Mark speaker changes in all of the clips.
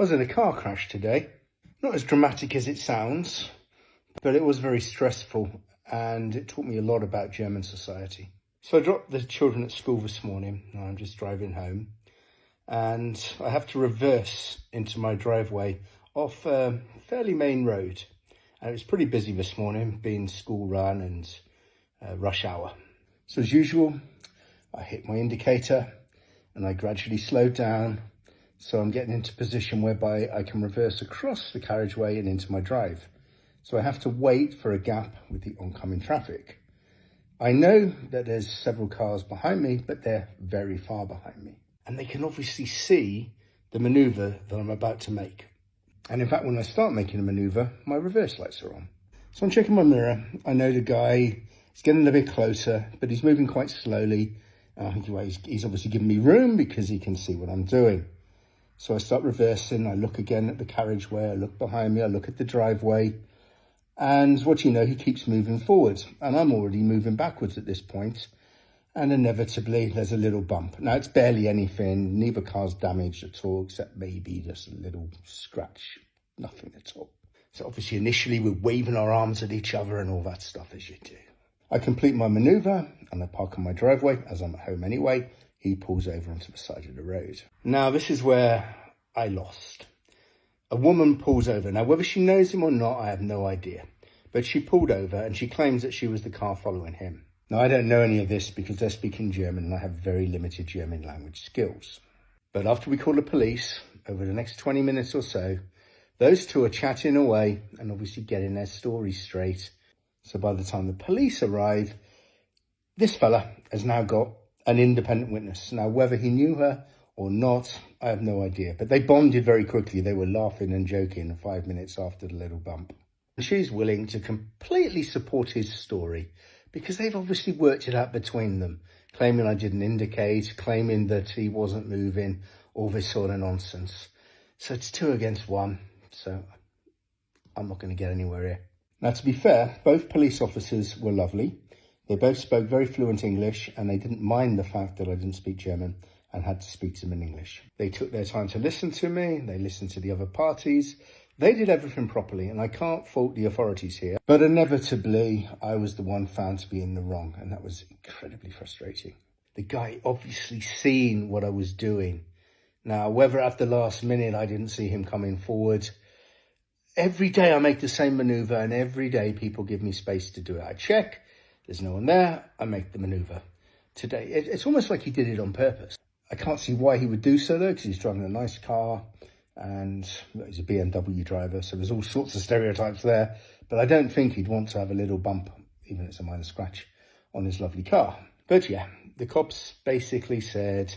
Speaker 1: I was in a car crash today. Not as dramatic as it sounds, but it was very stressful and it taught me a lot about German society. So I dropped the children at school this morning and I'm just driving home and I have to reverse into my driveway off a fairly main road. And it was pretty busy this morning, being school run and rush hour. So as usual, I hit my indicator and I gradually slowed down. So I'm getting into a position whereby I can reverse across the carriageway and into my drive. So I have to wait for a gap with the oncoming traffic. I know that there's several cars behind me, but they're very far behind me. And they can obviously see the maneuver that I'm about to make. And in fact, when I start making a maneuver, my reverse lights are on. So I'm checking my mirror. I know the guy is getting a bit closer, but he's moving quite slowly. I think he's obviously giving me room because he can see what I'm doing. So I start reversing, I look again at the carriageway, I look behind me, I look at the driveway, and what you know, he keeps moving forward. And I'm already moving backwards at this point, and inevitably there's a little bump. Now it's barely anything, neither car's damaged at all, except maybe just a little scratch, nothing at all. So obviously initially we're waving our arms at each other and all that stuff as you do. I complete my manoeuvre and I park on my driveway, as I'm at home anyway. He pulls over onto the side of the road. Now, this is where I lost. A woman pulls over. Now, whether she knows him or not, I have no idea. But she pulled over and she claims that she was the car following him. Now, I don't know any of this because they're speaking German and I have very limited German language skills. But after we call the police, over the next 20 minutes or so, those two are chatting away and obviously getting their story straight. So by the time the police arrive, this fella has now got an independent witness. Now, whether he knew her or not, I have no idea. But they bonded very quickly. They were laughing and joking 5 minutes after the little bump. And she's willing to completely support his story because they've obviously worked it out between them, claiming I didn't indicate, claiming that he wasn't moving, all this sort of nonsense. So it's 2 against 1. So I'm not going to get anywhere here. Now, to be fair, both police officers were lovely. They both spoke very fluent English and they didn't mind the fact that I didn't speak German and had to speak to them in English. They took their time to listen to me. They listened to the other parties. They did everything properly and I can't fault the authorities here. But inevitably, I was the one found to be in the wrong and that was incredibly frustrating. The guy obviously seen what I was doing. Now, whether at the last minute I didn't see him coming forward, every day I make the same maneuver and every day people give me space to do it. I check. There's no one there, I make the manoeuvre. Today, it's almost like he did it on purpose. I can't see why he would do so though, because he's driving a nice car and he's a BMW driver, so there's all sorts of stereotypes there. But I don't think he'd want to have a little bump, even if it's a minor scratch, on his lovely car. But yeah, the cops basically said,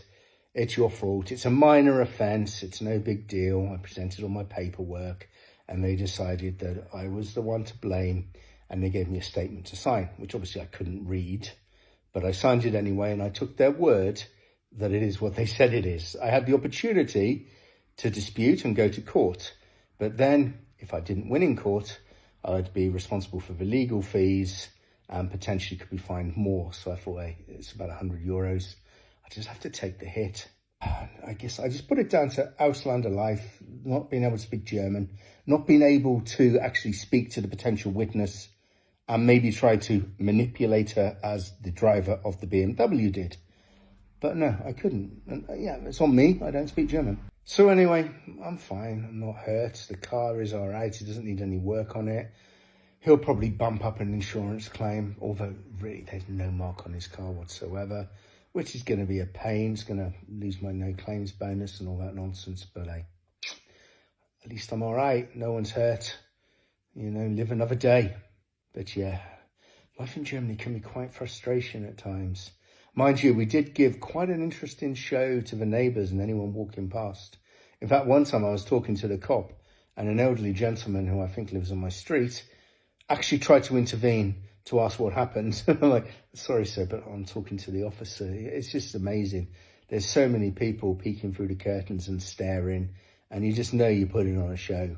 Speaker 1: it's your fault, it's a minor offence, it's no big deal. I presented all my paperwork and they decided that I was the one to blame. And they gave me a statement to sign, which obviously I couldn't read, but I signed it anyway. And I took their word that it is what they said it is. I had the opportunity to dispute and go to court. But then if I didn't win in court, I'd be responsible for the legal fees and potentially could be fined more. So I thought, hey, it's about €100. I just have to take the hit. I guess I just put it down to Ausländer Life, not being able to speak German, not being able to actually speak to the potential witness and maybe try to manipulate her as the driver of the BMW did. But no, I couldn't. And yeah, it's on me. I don't speak German. So anyway, I'm fine. I'm not hurt. The car is all right. It doesn't need any work on it. He'll probably bump up an insurance claim, although really there's no mark on his car whatsoever, which is going to be a pain. It's going to lose my no claims bonus and all that nonsense. But hey, at least I'm all right. No one's hurt. You know, live another day. But yeah, life in Germany can be quite frustrating at times. Mind you, we did give quite an interesting show to the neighbours and anyone walking past. In fact, one time I was talking to the cop and an elderly gentleman who I think lives on my street actually tried to intervene to ask what happened. I'm like, sorry, sir, but I'm talking to the officer. It's just amazing. There's so many people peeking through the curtains and staring, and you just know you're putting on a show.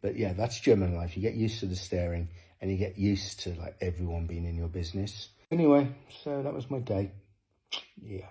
Speaker 1: But yeah, that's German life. You get used to the staring and you get used to like everyone being in your business. Anyway, so that was my day. Yeah.